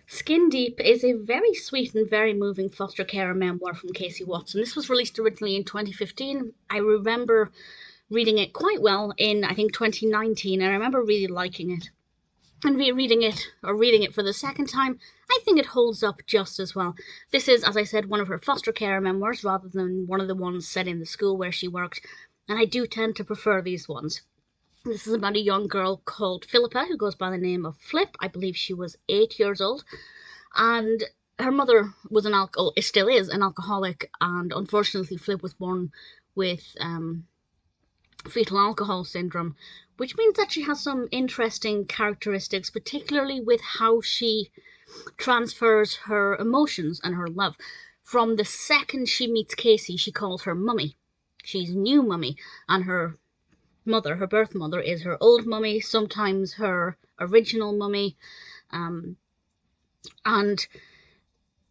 Skin Deep is a very sweet and very moving foster care memoir from Casey Watson. This was released originally in 2015. I remember reading it quite well in, I think, 2019, and I remember really liking it. And reading it for the second time, I think it holds up just as well. This is, as I said, one of her foster care memoirs rather than one of the ones set in the school where she worked, and I do tend to prefer these ones. This is about a young girl called Philippa who goes by the name of Flip. I believe she was 8 years old, and her mother was it still is an alcoholic, and unfortunately Flip was born with fetal alcohol syndrome, which means that she has some interesting characteristics, particularly with how she transfers her emotions and her love. From the second she meets Casey, she calls her mummy. She's new mummy, and her mother, her birth mother, is her old mummy, sometimes her original mummy. And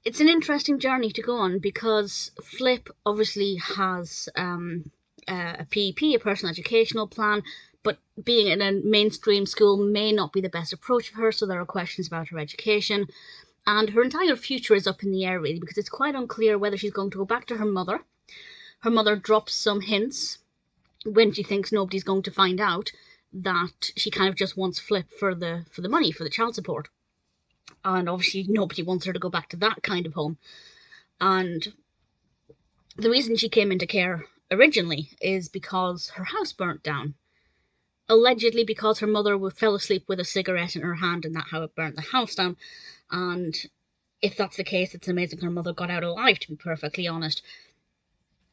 it's an interesting journey to go on because Flip obviously has a PEP, a personal educational plan, but being in a mainstream school may not be the best approach for her, so there are questions about her education. And her entire future is up in the air, really, because it's quite unclear whether she's going to go back to her mother. Her mother drops some hints when she thinks nobody's going to find out that she kind of just wants Flip for the money, for the child support. And obviously nobody wants her to go back to that kind of home. And the reason she came into care originally is because her house burnt down. Allegedly because her mother fell asleep with a cigarette in her hand, and that's how it burnt the house down. And if that's the case, it's amazing her mother got out alive, to be perfectly honest.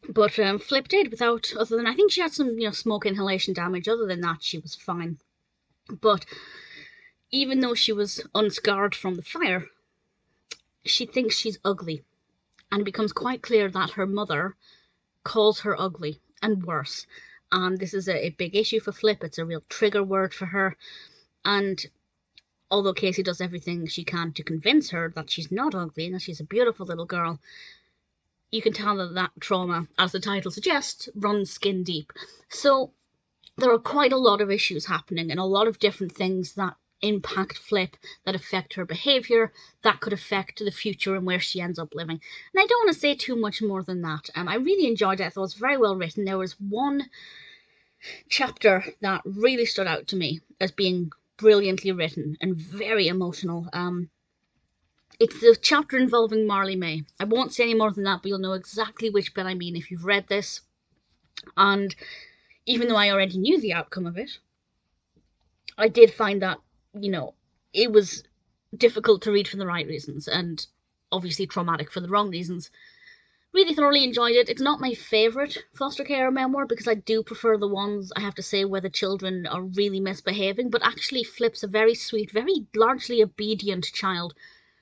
But Flip did without, other than, I think she had some, smoke inhalation damage. Other than that, she was fine. But even though she was unscarred from the fire, she thinks she's ugly. And it becomes quite clear that her mother calls her ugly, and worse. And this is a big issue for Flip. It's a real trigger word for her. And although Casey does everything she can to convince her that she's not ugly and that she's a beautiful little girl, you can tell that trauma, as the title suggests, runs skin deep. So there are quite a lot of issues happening and a lot of different things that impact Flip, that affect her behaviour, that could affect the future and where she ends up living. And I don't want to say too much more than that. I really enjoyed it. I thought it was very well written. There was one chapter that really stood out to me as being brilliantly written and very emotional. It's the chapter involving Marley May. I won't say any more than that, but you'll know exactly which bit I mean if you've read this. And even though I already knew the outcome of it, I did find that, it was difficult to read for the right reasons, and obviously traumatic for the wrong reasons. Really thoroughly enjoyed it. It's not my favourite foster care memoir, because I do prefer the ones, I have to say, where the children are really misbehaving, but actually Flip's a very sweet, very largely obedient child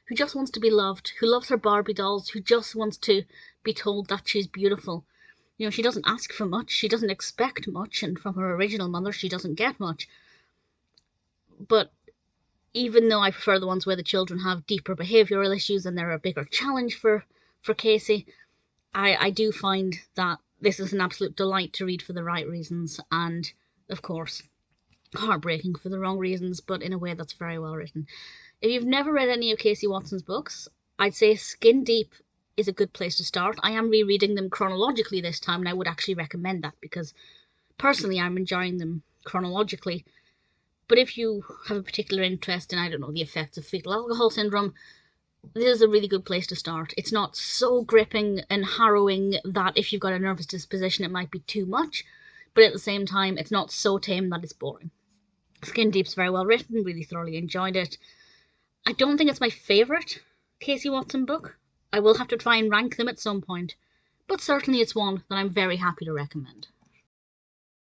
who just wants to be loved, who loves her Barbie dolls, who just wants to be told that she's beautiful. She doesn't ask for much, she doesn't expect much, and from her original mother she doesn't get much. But even though I prefer the ones where the children have deeper behavioural issues and they're a bigger challenge for Casey, I do find that this is an absolute delight to read for the right reasons, and of course heartbreaking for the wrong reasons, but in a way that's very well written. If you've never read any of Casey Watson's books, I'd say Skin Deep is a good place to start. I am rereading them chronologically this time, and I would actually recommend that because personally I'm enjoying them chronologically. But if you have a particular interest in, I don't know, the effects of fetal alcohol syndrome, this is a really good place to start. It's not so gripping and harrowing that if you've got a nervous disposition it might be too much, but at the same time it's not so tame that it's boring. Skin Deep's very well written, really thoroughly enjoyed it. I don't think it's my favourite Casey Watson book. I will have to try and rank them at some point, but certainly it's one that I'm very happy to recommend.